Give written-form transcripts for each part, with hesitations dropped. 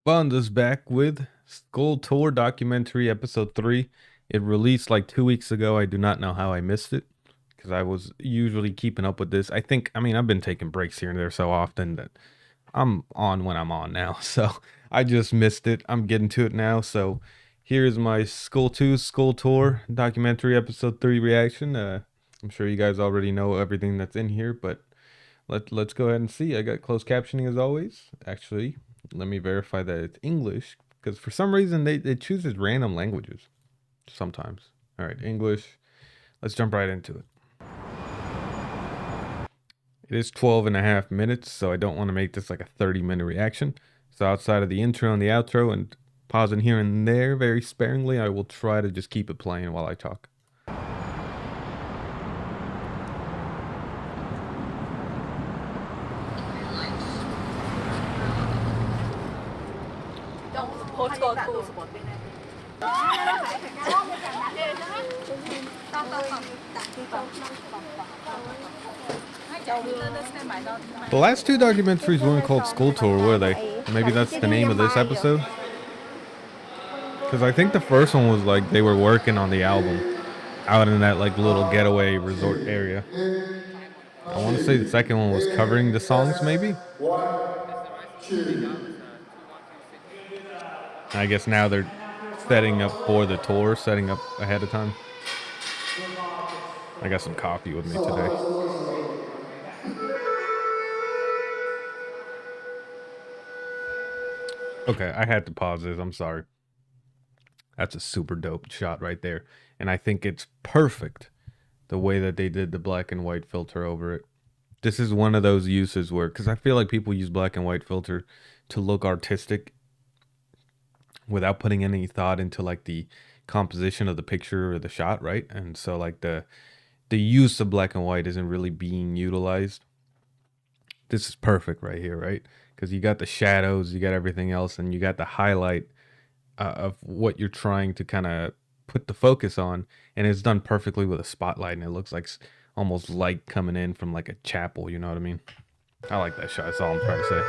VannDa's back with Skull Tour documentary episode 3. It released like 2 weeks ago. I do not know how I missed it because I was usually keeping up with this. I've been taking breaks here and there so often that I'm on when I'm on now. So I just missed it. I'm getting to it now. So here's my Skull 2 Skull Tour documentary episode 3 reaction. I'm sure you guys already know everything that's in here, but let's go ahead and see. I got closed captioning as always. Actually, let me verify that it's English because for some reason they chooses random languages sometimes. All right, English. Let's jump right into it. It is 12 and a half minutes, so I don't want to make this like a 30-minute reaction. So outside of the intro and the outro and pausing here and there very sparingly, I will try to just keep it playing while I talk. The last two documentaries weren't called Skull Tour, were they? Maybe that's the name of this episode? Because I think the first one was like they were working on the album out in that like little getaway resort area. I want to say the second one was covering the songs, maybe? I guess now they're setting up for the tour, setting up ahead of time. I got some coffee with me today. Okay, I had to pause this. I'm sorry. That's a super dope shot right there. And I think it's perfect the way that they did the black and white filter over it. This is one of those uses where, because I feel like people use black and white filter to look artistic without putting any thought into like the composition of the picture or the shot, right? And so like the use of black and white isn't really being utilized. This is perfect right here, right? Because you got the shadows, you got everything else, and you got the highlight of what you're trying to kind of put the focus on, and it's done perfectly with a spotlight, and it looks like almost light coming in from like a chapel, you know what I mean? I like that shot. That's all I'm trying to say.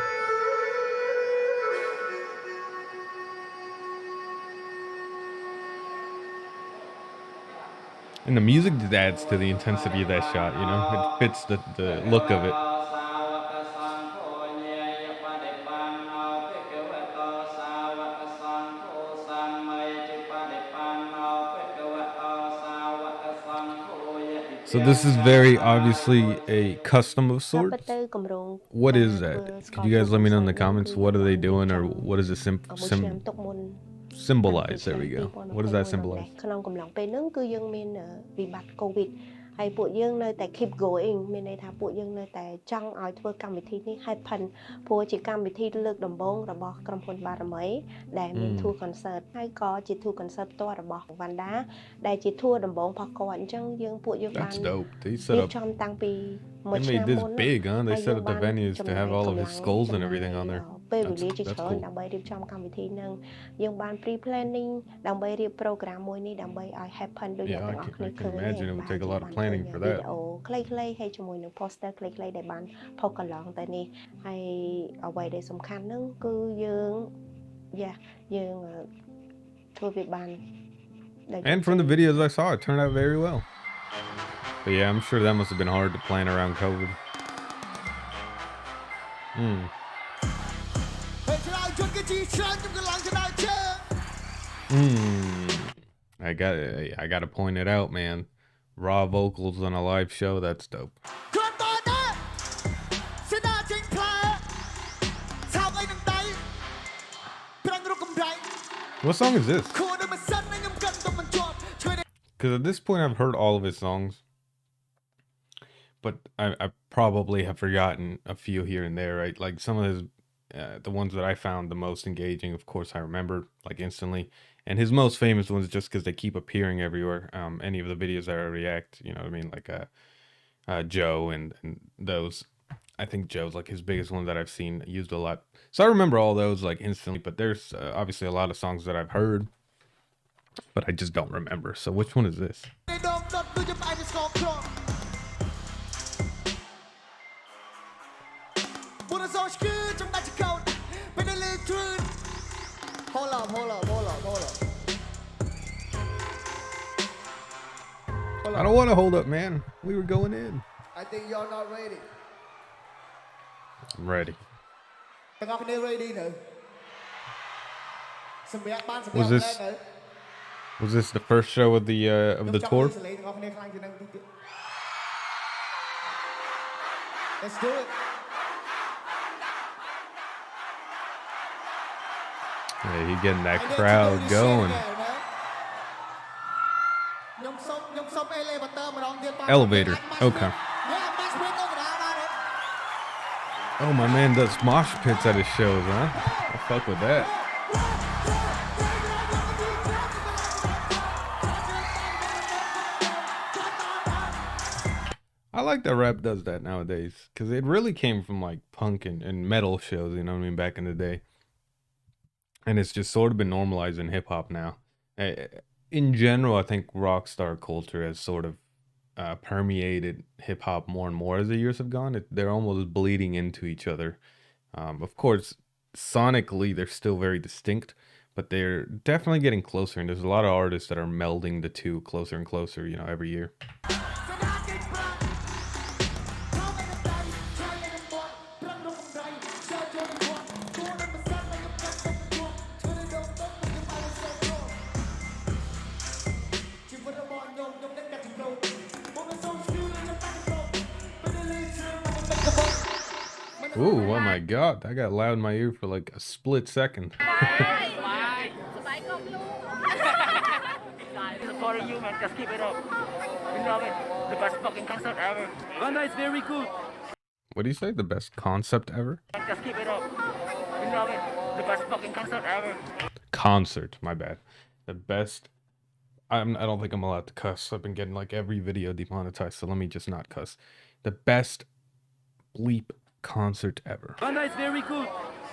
And the music just adds to the intensity of that shot, you know? It fits the look of it. So this is very obviously a custom of sorts. What is that? Could you guys let me know in the comments? What are they doing, or what does it symbolize? There we go. What does that symbolize? ហើយពួកយើងនៅតែ keep going មានន័យថាពួកយើងនៅតែចង់ឲ្យធ្វើកម្មវិធីនេះឲ្យផិនព្រោះជាកម្មវិធីលើកដំបូងរបស់ក្រុមហ៊ុនបារមីដែលមាន tour concert ហើយក៏ជា tour concert ផ្ទាល់របស់ VannDa ដែលជា tour ដំបូងរបស់គាត់អញ្ចឹងយើងពួកយើងបាន That's dope. They set up. They made this big, huh? They set up the venues to have all of his skulls and everything on there. ពេលវេលាជាច្រើនដើម្បីរៀបចំកម្មវិធីនឹងយើងបាន pre planning ដើម្បីរៀប program មួយនេះដើម្បីឲ្យ happen ដូចអ្នកទាំងអស់គ្នាឃើញ imagine it would take a lot of planning for that. ខ្លីៗហើយជាមួយនឹង poster ខ្លីៗដែលបានផុសកន្លងទៅនេះហើយអ្វីដែលសំខាន់ហ្នឹងគឺយើងធ្វើវាបាន And from the videos I saw, it turned out very well. But yeah, I'm sure that must have been hard to plan around COVID. I gotta point it out, man. Raw vocals on a live show, that's dope. What song is this? Because at this point I've heard all of his songs, but I probably have forgotten a few here and there, right? Like some of his, the ones that I found the most engaging, of course, I remember like instantly. And his most famous ones, just because they keep appearing everywhere. Any of the videos that I react, you know what I mean? Like Joe and those. I think Joe's like his biggest one that I've seen used a lot. So I remember all those like instantly, but there's obviously a lot of songs that I've heard, but I just don't remember. So which one is this? Hold up. I don't want to hold up, man. We were going in. I think you're not ready. I'm ready. ទាំងអស់គ្នា ready នៅសម្រាប់បានសម្រាប់ Was ណែ this នៅ was this the first show of the ខ្ញុំចង់ tour? លើសលេងទាំងអស់គ្នាខ្លាំងជាងនឹងតិចទៀត Let's do it. Yeah, he getting that I need to crowd do this shit going. again, man. ខ្ញុំសុំ elevator ម្ដងទៀតបាទ Elevator. Okay. Yeah, match break ទៅកណ្ដាលបានទេ Oh, my man does mosh pits at his shows, huh? I fuck with that. I like that rap does that nowadays because it really came from like punk and metal shows, you know what I mean, back in the day. And it's just sort of been normalized in hip hop now. In general, I think rock star culture has sort of permeated hip hop more and more as the years have gone. They're almost bleeding into each other. Of course, sonically, they're still very distinct, but they're definitely getting closer. And there's a lot of artists that are melding the two closer and closer, you know, every year. Ooh, oh my god, that got loud in my ear for like a split second. Supporting you, man. Just keep it up. We love it. The best fucking concert ever. VannDa's very good. What do you say? The best concept ever? Just keep it up. We love it. The best fucking concert ever. Concert, my bad. The best. I don't think I'm allowed to cuss. I've been getting like every video demonetized, so let me just not cuss. The best bleep concert ever. VannDa's very good.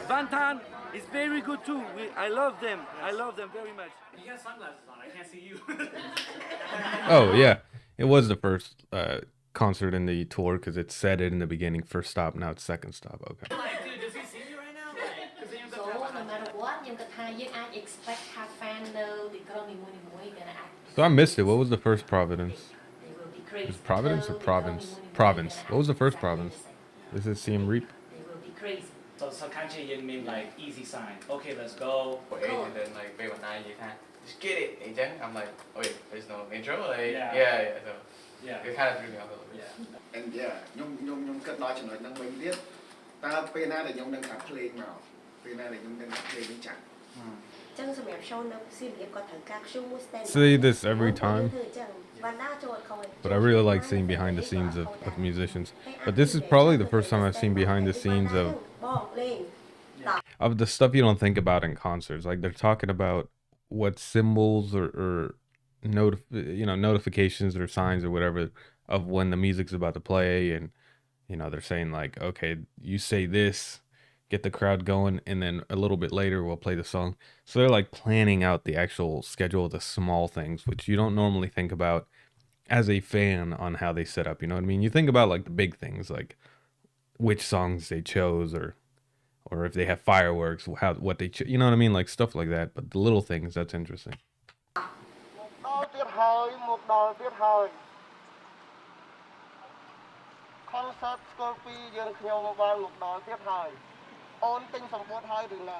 Van is very good too. I love them. I love them very much. You got sunglasses on. I can't see you. Oh yeah, it was the first concert in the tour because it said it in the beginning. First stop, now it's second stop. Okay. Like, dude, does he see you right now? Like, 'cause then you So have to no matter what យើងគិតថាយើងអាច expect ថា fan នៅទីក្រុងនីមួយៗគេនឹងអាច So I missed it. What was the first Providence? they will be crazy. Is Providence or Province? Province. What was the first Province? Is it CM Reap? They will be crazy. So kanji yin mean like easy sign. Okay, let's go. And then like wait one night you kind just get it. And then I'm like, oh wait, there's no intro. Like Yeah. yeah. So Yeah. it kind of threw me off a little bit. Yeah. And yeah ខ្ញុំគិតដល់ចំណុចហ្នឹងវិញទៀតតើពេលណាដែលខ្ញុំនឹងកាត់ភ្លេងមកពេលណាដែលខ្ញុំនឹងកាត់ភ្លេងវិញចាស់ ចឹងសម្រាប់ show នៅ CBF គាត់ត្រូវការ show មួយ stand Say this every time. ធ្វើចឹង VannDa ចូលអត់ខំ But I really like seeing behind the scenes of musicians. But this is probably the first time I've seen behind the scenes of បងលេង the stuff you don't think about in concerts. Like they're talking about what symbols or notifications or signs or whatever of when the music's about to play, and they're saying like, okay, you say this, get the crowd going, and then a little bit later we'll play the song. So they're like planning out the actual schedule of the small things, which you don't normally think about as a fan on how they set up. You know what I mean? You think about like the big things, like which songs they chose, or if they have fireworks, what they you know what I mean, like stuff like that. But the little things, that's interesting. ដល់ទៀតហើយមកដល់ទៀតហើយ concert ស្គាល់ពីយើងខ្ញុំបានមកដល់ទៀតហើយអូនទិញសម្ពុតហើយឬនៅ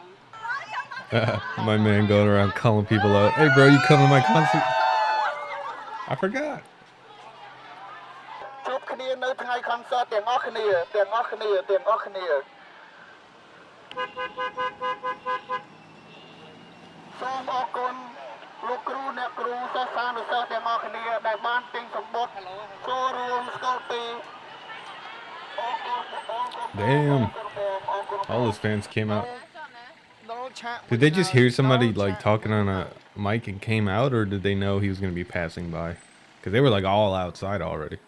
My man going around calling people out. Hey, bro, you coming to my concert? I forgot. ជួបគ្នានៅថ្ងៃ concert ទាំងអស់គ្នាទាំងអស់គ្នាទាំងអស់គ្នាសូមអរគុណលោកគ្រូអ្នកគ្រូសិស្សានុសិស្សទាំងអស់គ្នាដែលបានទិញសម្បុត្រចូលរួមស្គាល់ពី Damn. All his fans came out. Did they just hear somebody like talking on a mic and came out, or did they know he was going to be passing by? Because they were like all outside already.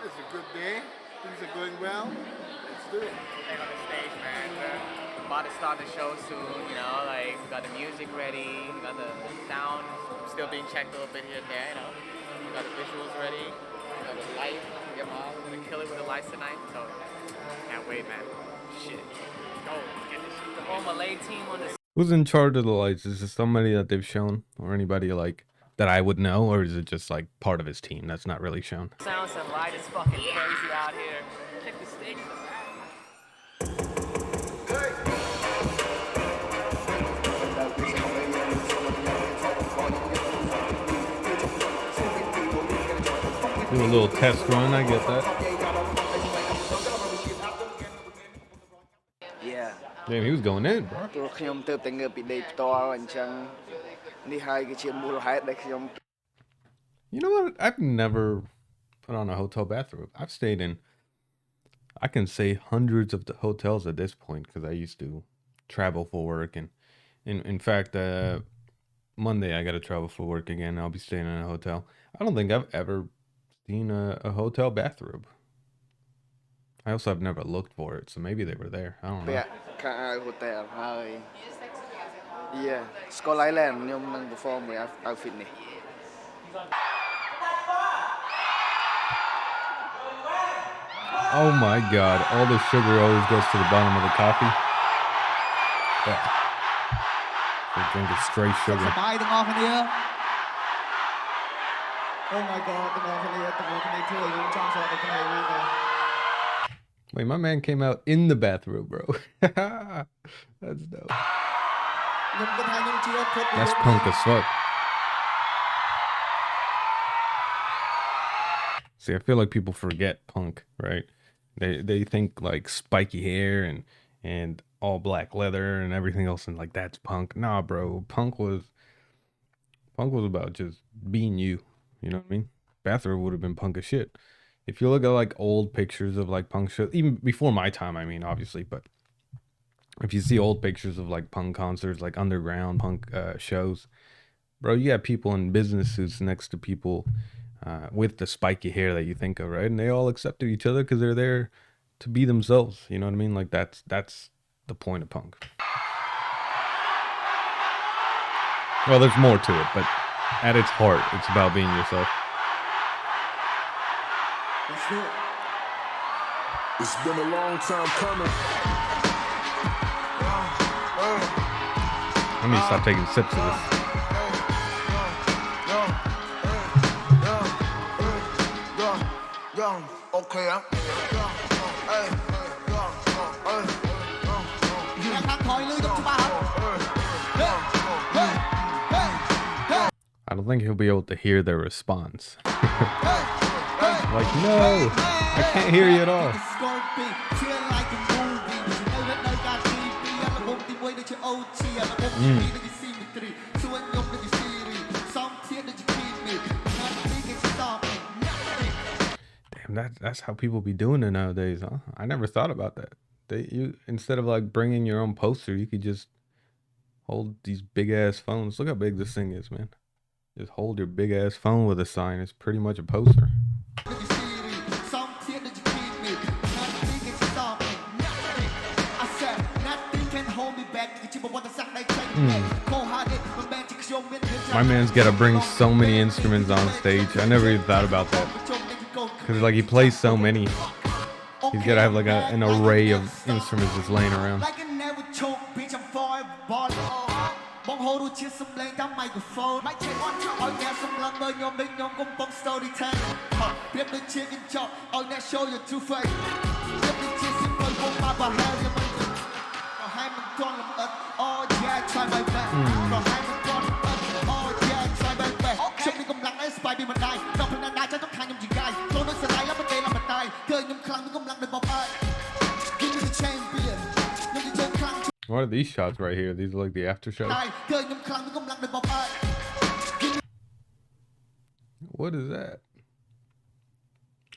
It's a good day. Things are going well. Let's do it. Like on the stage, man. We're about to start the show soon. You know, like we got the music ready, we got the sound still being checked a little bit here and there. You know, we got the visuals ready, we got the light. We're gonna kill it with the light. twice tonight, so can't wait, man. Shit. Go. Let's get this shit. The whole Malay team on this. Who's in charge of the lights? Is it somebody that they've shown, or anybody like that I would know, or is it just like part of his team that's not really shown? Sounds and light is fucking crazy out here. Check the stage. Do a little test run, I get that. Yeah. Damn, he was going in, bro. ព្រោះខ្ញុំទៅតែងើបពីដេកផ្ទាល់អញ្ចឹងនេះហើយគឺជាមូលហេតុដែលខ្ញុំ You know what? I've never put on a hotel bathroom. I've stayed in, I can say, hundreds of the hotels at this point because I used to travel for work. And in fact, Monday I got to travel for work again. I'll be staying in a hotel. I don't think I've ever seen a hotel bathroom. I also have never looked for it, so maybe they were there. I don't know. ពាក់ខោអាវ hotel ហើយ Yeah Skull Island ខ្ញុំនឹង perform មួយ outfit នេះ Oh my god, all the sugar always goes to the bottom of the coffee. Yeah. They drink it straight sugar. សប្បាយទាំងអស់គ្នា Oh my god ទាំងអស់គ្នាធ្វើឲ្យខ្ញុំចង់សរទៅគ្នាវិញទៅ Wait, my man came out in the bathroom, bro. That's dope. ខ្ញុំគិតថាខ្ញុំជា That's punk as fuck. See, I feel like people forget punk, right? They think like spiky hair and all black leather and everything else, and like that's punk. Nah, bro. Punk was about just being you. You know what I mean? Bathroom would have been punk as shit. If you look at like old pictures of like punk shows, even before my time, I mean, obviously, but if you see old pictures of like punk concerts, like underground punk shows, bro, you have people in business suits next to people with the spiky hair that you think of, right? And they all accepted each other because they're there to be themselves. You know what I mean? Like that's the point of punk. Well, there's more to it, but at its heart, it's about being yourself. Let's do it. It's been a long time coming. I need to stop taking sips of this. Okay, I'm. អ្នកខាងក្រោយលឺយកច្បាស់ I don't think he'll be able to hear their response. Like, no, I can't hear you at all. Damn, that's how people be doing it nowadays, huh? I never thought about that. You instead of like bringing your own poster, you could just hold these big ass phones. Look how big this thing is, man. Just hold your big ass phone with a sign. It's pretty much a poster. My man's got to bring so many instruments on stage. I never even thought about that. Because like he plays so many. He's got to have like an array of instruments just laying around. What are these shots right here? These are like the after shows. What is that?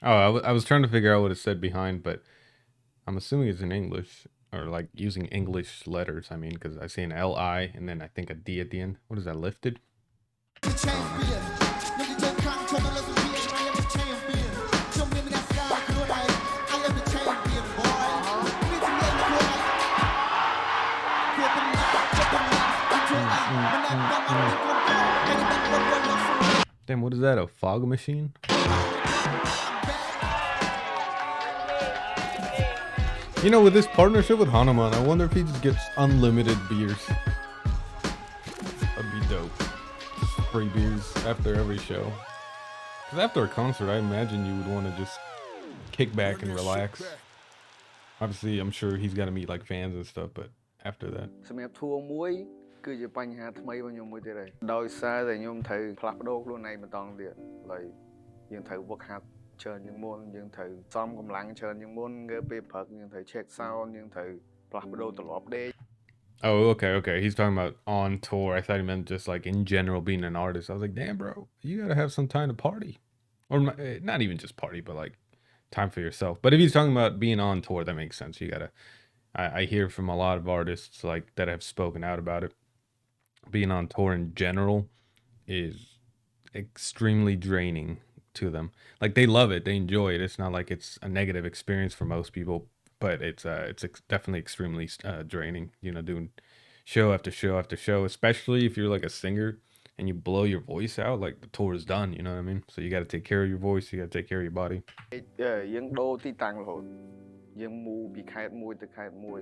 Oh, I was trying to figure out what it said behind, but I'm assuming it's in English, or like using English letters. I mean, because I see an L-I and then I think a D at the end. What is that, lifted? Damn, what is that, a fog machine? You know, with this partnership with Hanuman, I wonder if he just gets unlimited beers. That'd be dope. Just free beers after every show. Because after a concert, I imagine you would want to just kick back and relax. Obviously, I'm sure he's got to meet like fans and stuff, but after that. សម្រាប់ធួមួយគឺជាបញ្ហាថ្មីរបស់ខ្ញុំមួយទៀតហើយដោយសារតែខ្ញុំត្រូវផ្លាស់ប្ដូរខ្លួនឯងបន្តទៀតហើយយើងត្រូវវឹកហាត់ច្រើនជាងមុនយើងត្រូវសំកម្លាំងច្រើនជាងមុនពេលព្រឹកយើងត្រូវ check sound យើងត្រូវផ្លាស់ប្ដូរទម្លាប់ដេក Oh, okay. He's talking about on tour. I thought he meant just like in general being an artist. I was like, damn, bro, you gotta have some time to party, or not even just party, but like time for yourself. But if he's talking about being on tour, that makes sense. You gotta. I hear from a lot of artists like that have spoken out about it. Being on tour in general is extremely draining to them. Like they love it, they enjoy it. It's not like it's a negative experience for most people, but it's definitely extremely draining. You know, doing show after show after show, especially if you're like a singer and you blow your voice out. Like the tour is done. You know what I mean? So you got to take care of your voice. You got to take care of your body. យើងដូរទីតាំងរហូតយើងមូពីខេត្តមួយទៅខេត្តមួយ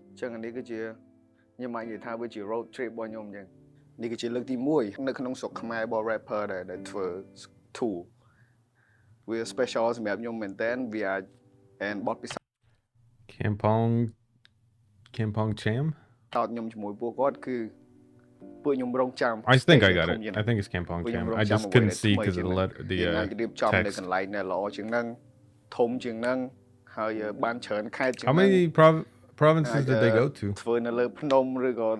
អញ្ចឹងអានេះគឺជាខ្ញុំអាចនិយាយថាវាជា road trip របស់ខ្ញុំអញ្ចឹងនេះគឺជាលើកទី1នៅក្នុងស្រុកខ្មែររបស់ rapper ដែលធ្វើ tour វា special សម្រាប់ខ្ញុំមែនតើវាអាច and បទពិសោធន៍ Kampong Cham? តោតខ្ញុំជាមួយពួកគាត់គឺពួកខ្ញុំរងចាំ I think I got it. I think it's Kampong Cham. I just couldn't see because of the រៀបចំនៅ text. កន្លែងដែលល្អជាងហ្នឹងធំជាងហ្នឹងហើយបានច្រើនខេត្តជាង How ហ្នឹង many provinces did they go to? ធ្វើនៅលើភ្នំឬក៏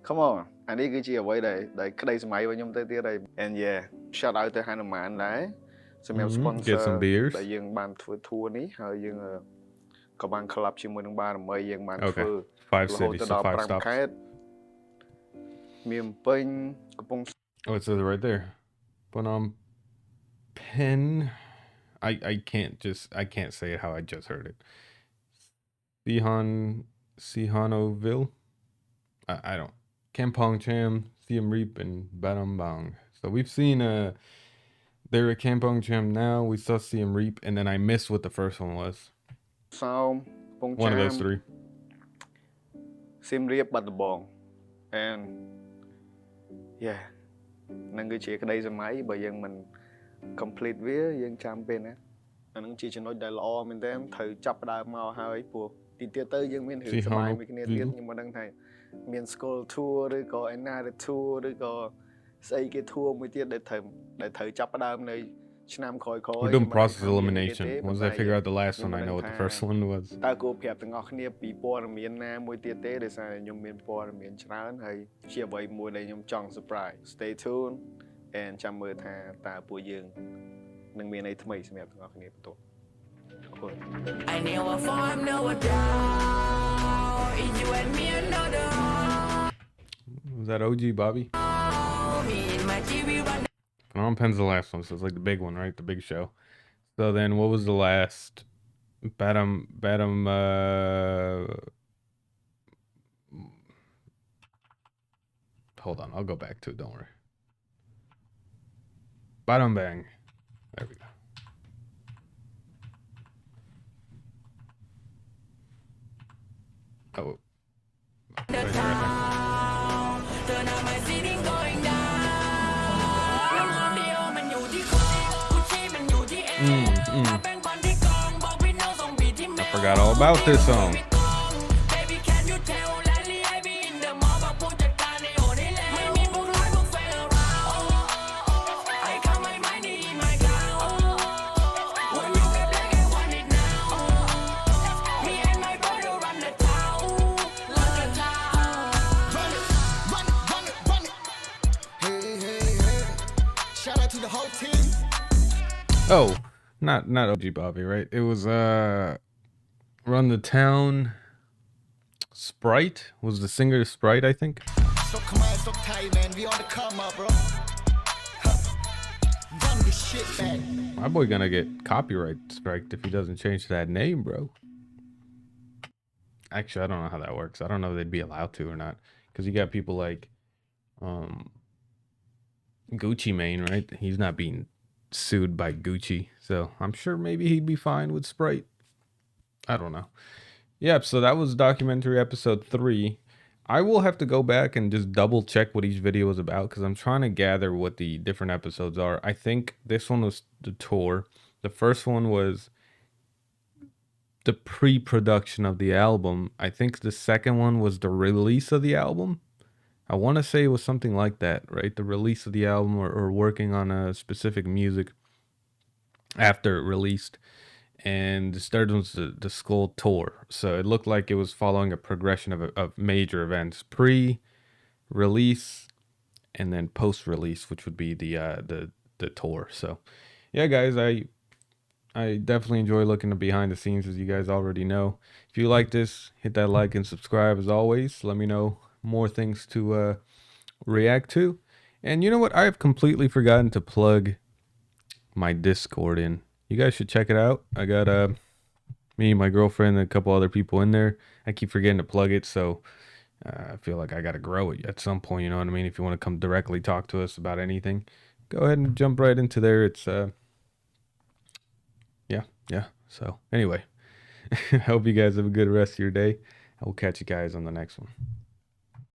Come on អានេះគឺជាអ្វីដែលក្តីសម័យរបស់ខ្ញុំទៅទៀតហើយ and yeah shout out ទៅហានុមានដែរសម្រាប់ sponsor Get some beers. ដែលយើងបានធ្វើ tour នេះហើយយើងក៏បាន collab ជាមួយនឹងបារមីយើងបានធ្វើ 5 cities, so 5 stops. ខេត្តមានពេញកំពង់ Oh, it says it right there. Phnom Penh. I can't say it how I just heard it. Sihanoukville. I don't. Kampong Cham, Siem Reap, and Battambang. So we've seen they're at Kampong Cham now. We saw Siem Reap, and then I missed what the first one was. One of those three. Siem Reap, Battambang, and yeah នឹងគឺជាក្តីសម័យបើយើងមិន complete វាយើងចាំពេលណាអានឹងជាចំណុចដែលល្អមែនតើត្រូវចាប់ផ្ដើមមកហើយព្រោះទីទៀតទៅយើងមានរឿងសប្បាយមួយគ្នាទៀតខ្ញុំមិនដឹងថាមាន school tour ឬក៏ another tour ឬក៏ស្អីគេ tour មួយទៀតដែលត្រូវចាប់ផ្ដើមនៅឆ្នាំក្រោយៗ We're doing process elimination. Once I figure out the last one, I know what the first one was. តើគួរប្រាប់ទាំងអស់គ្នាពីព័ត៌មានណាមួយទៀតទេដោយសារខ្ញុំមានព័ត៌មានច្រើនហើយជាអ្វីមួយដែលខ្ញុំចង់ surprise stay tuned and ចាំមើលថាតើពួកយើងនឹងមានអីថ្មីសម្រាប់ទាំងអស់គ្នាបន្ទាប់ I never form no doubt you and me another Was that OG Bobby? Phnom Penh's the last one, so it's like the big one, right? The big show. So then what was the last? Batam hold on, I'll go back to it, don't worry. Battambang. There we go. Oh. I forgot all about this song. Oh, not OG Bobby, right? It was Run the Town. Sprite was the singer. Sprite, I think. So come on, so tight, man. We on the come up, bro. Run this shit back. My boy gonna get copyright striked if he doesn't change that name, bro. Actually, I don't know how that works. I don't know if they'd be allowed to or not, because you got people like Gucci Mane, right? He's not being sued by Gucci, so I'm sure maybe he'd be fine with Sprite. I don't know. Yep, so that was documentary episode 3. I will have to go back and just double check what each video was about because I'm trying to gather what the different episodes are. I think this one was the tour. The first one was the pre-production of the album. I think the second one was the release of the album. I want to say it was something like that, right? The release of the album or working on a specific music after it released. And the third one's the Skull Tour. So it looked like it was following a progression of major events. Pre-release and then post-release, which would be the tour. So yeah, guys, I definitely enjoy looking at behind the scenes, as you guys already know. If you like this, hit that like and subscribe as always. Let me know more things to react to. And you know what? I have completely forgotten to plug my Discord in. You guys should check it out. I got me, my girlfriend, and a couple other people in there. I keep forgetting to plug it, so I feel like I got to grow it at some point. You know what I mean? If you want to come directly talk to us about anything, go ahead and jump right into there. It's yeah. So anyway, I hope you guys have a good rest of your day. I will catch you guys on the next one.